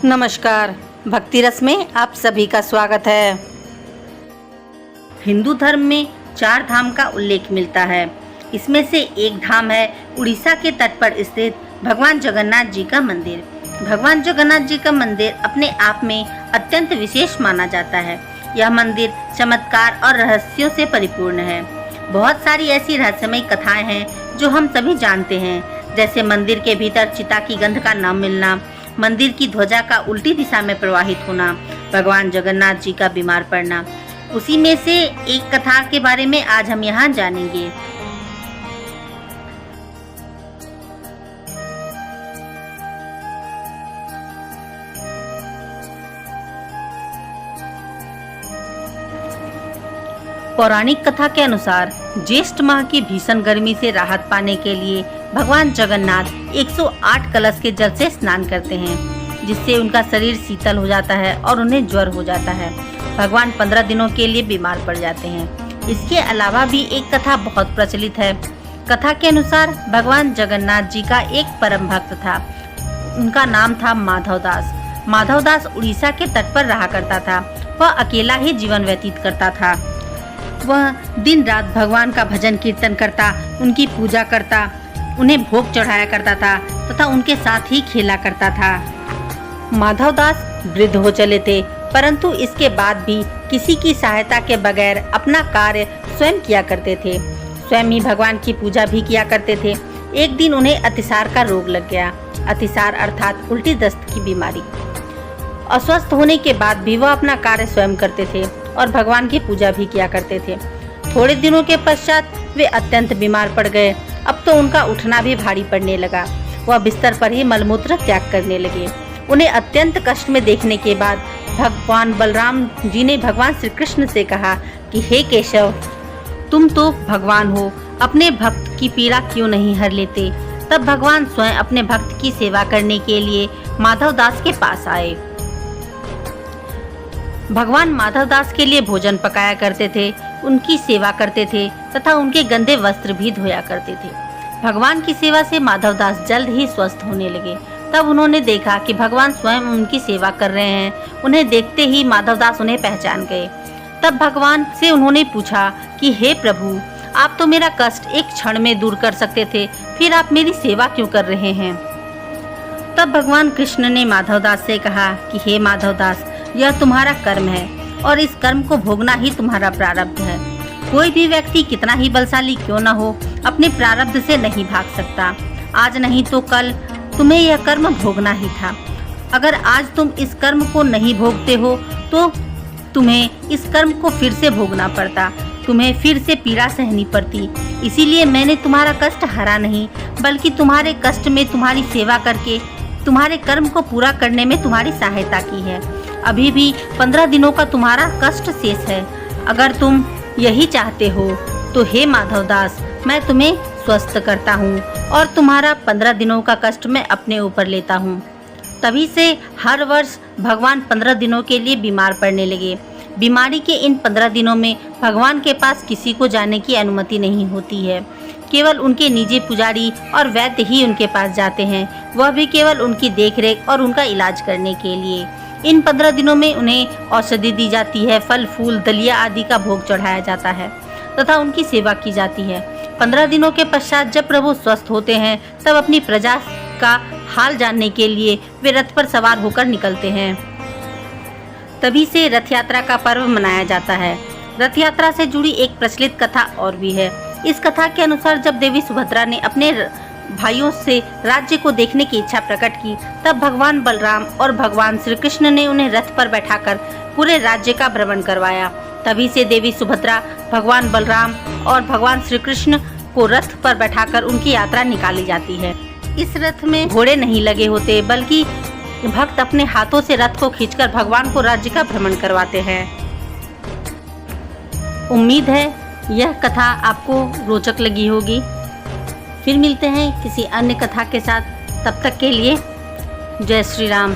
नमस्कार। भक्ति रस में आप सभी का स्वागत है। हिंदू धर्म में 4 धाम का उल्लेख मिलता है। इसमें से एक धाम है उड़ीसा के तट पर स्थित भगवान जगन्नाथ जी का मंदिर। भगवान जगन्नाथ जी का मंदिर अपने आप में अत्यंत विशेष माना जाता है। यह मंदिर चमत्कार और रहस्यों से परिपूर्ण है। बहुत सारी ऐसी रहस्यमय कथाएं हैं जो हम सभी जानते हैं, जैसे मंदिर के भीतर चिता की गंध का न मिलना, मंदिर की ध्वजा का उल्टी दिशा में प्रवाहित होना, भगवान जगन्नाथ जी का बीमार पड़ना। उसी में से एक कथा के बारे में आज हम यहाँ जानेंगे। पौराणिक कथा के अनुसार ज्येष्ठ माह की भीषण गर्मी से राहत पाने के लिए भगवान जगन्नाथ 108 कलश के जल से स्नान करते हैं, जिससे उनका शरीर शीतल हो जाता है और उन्हें ज्वर हो जाता है। भगवान 15 दिनों के लिए बीमार पड़ जाते हैं। इसके अलावा भी एक कथा बहुत प्रचलित है। कथा के अनुसार भगवान जगन्नाथ जी का एक परम भक्त था। उनका नाम था माधवदास। माधवदास उड़ीसा के तट पर रहा करता था। वह अकेला ही जीवन व्यतीत करता था। वह दिन रात भगवान का भजन कीर्तन करता, उनकी पूजा करता, उन्हें भोग चढ़ाया करता था तथा उनके साथ ही खेला करता था। माधवदास वृद्ध हो चले थे, परंतु इसके बाद भी किसी की सहायता के बगैर अपना कार्य स्वयं किया करते थे। स्वयं ही भगवान की पूजा भी किया करते थे। एक दिन उन्हें अतिसार का रोग लग गया। अतिसार अर्थात उल्टी दस्त की बीमारी। अस्वस्थ होने के बाद भी वह अपना कार्य स्वयं करते थे और भगवान की पूजा भी किया करते थे। थोड़े दिनों के पश्चात वे अत्यंत बीमार पड़ गए। अब तो उनका उठना भी भारी पड़ने लगा। वह बिस्तर पर ही मलमूत्र त्याग करने लगे। उन्हें अत्यंत कष्ट में देखने के बाद भगवान बलराम जी ने भगवान श्री कृष्ण से कहा कि हे केशव, तुम तो भगवान हो, अपने भक्त की पीड़ा क्यों नहीं हर लेते। तब भगवान स्वयं अपने भक्त की सेवा करने के लिए माधवदास के पास आए। भगवान माधवदास के लिए भोजन पकाया करते थे, उनकी सेवा करते थे तथा उनके गंदे वस्त्र भी धोया करते थे। भगवान की सेवा से माधवदास जल्द ही स्वस्थ होने लगे। तब उन्होंने देखा कि भगवान स्वयं उनकी सेवा कर रहे हैं। उन्हें देखते ही माधवदास उन्हें पहचान गए। तब भगवान से उन्होंने पूछा कि हे प्रभु, आप तो मेरा कष्ट एक क्षण में दूर कर सकते थे, फिर आप मेरी सेवा क्यों कर रहे हैं। तब भगवान कृष्ण ने माधवदास से कहा कि हे माधवदास, यह तुम्हारा कर्म है और इस कर्म को भोगना ही तुम्हारा प्रारब्ध है। कोई भी व्यक्ति कितना ही बलशाली क्यों न हो, अपने प्रारब्ध से नहीं भाग सकता। आज नहीं तो कल तुम्हें यह कर्म भोगना ही था। अगर आज तुम इस कर्म को नहीं भोगते हो तो तुम्हें इस कर्म को फिर से भोगना पड़ता, तुम्हें फिर से पीड़ा सहनी पड़ती। इसीलिए मैंने तुम्हारा कष्ट हरा नहीं, बल्कि तुम्हारे कष्ट में तुम्हारी सेवा करके तुम्हारे कर्म को पूरा करने में तुम्हारी सहायता की है। अभी भी 15 दिनों का तुम्हारा कष्ट शेष है। अगर तुम यही चाहते हो तो हे माधवदास, मैं तुम्हें स्वस्थ करता हूँ और तुम्हारा 15 दिनों का कष्ट मैं अपने ऊपर लेता हूँ। तभी से हर वर्ष भगवान 15 दिनों के लिए बीमार पड़ने लगे। बीमारी के इन 15 दिनों में भगवान के पास किसी को जाने की अनुमति नहीं होती है। केवल उनके निजी पुजारी और वैद्य ही उनके पास जाते हैं, वह भी केवल उनकी देखरेख और उनका इलाज करने के लिए। इन 15 दिनों में उन्हें औषधि दी जाती है, फल फूल दलिया आदि का भोग चढ़ाया जाता है तथा उनकी सेवा की जाती है। 15 दिनों के पश्चात जब प्रभु स्वस्थ होते हैं, तब अपनी प्रजा का हाल जानने के लिए वे रथ पर सवार होकर निकलते हैं। तभी से रथ यात्रा का पर्व मनाया जाता है। रथ यात्रा से जुड़ी एक प्रचलित कथा और भी है। इस कथा के अनुसार जब देवी सुभद्रा ने अपने भाइयों से राज्य को देखने की इच्छा प्रकट की, तब भगवान बलराम और भगवान श्री कृष्ण ने उन्हें रथ पर बैठाकर पूरे राज्य का भ्रमण करवाया। तभी से देवी सुभद्रा, भगवान बलराम और भगवान श्री कृष्ण को रथ पर बैठाकर उनकी यात्रा निकाली जाती है। इस रथ में घोड़े नहीं लगे होते, बल्कि भक्त अपने हाथों से रथ को खींचकर भगवान को राज्य का भ्रमण करवाते हैं। उम्मीद है यह कथा आपको रोचक लगी होगी। फिर मिलते हैं किसी अन्य कथा के साथ। तब तक के लिए जय श्री राम।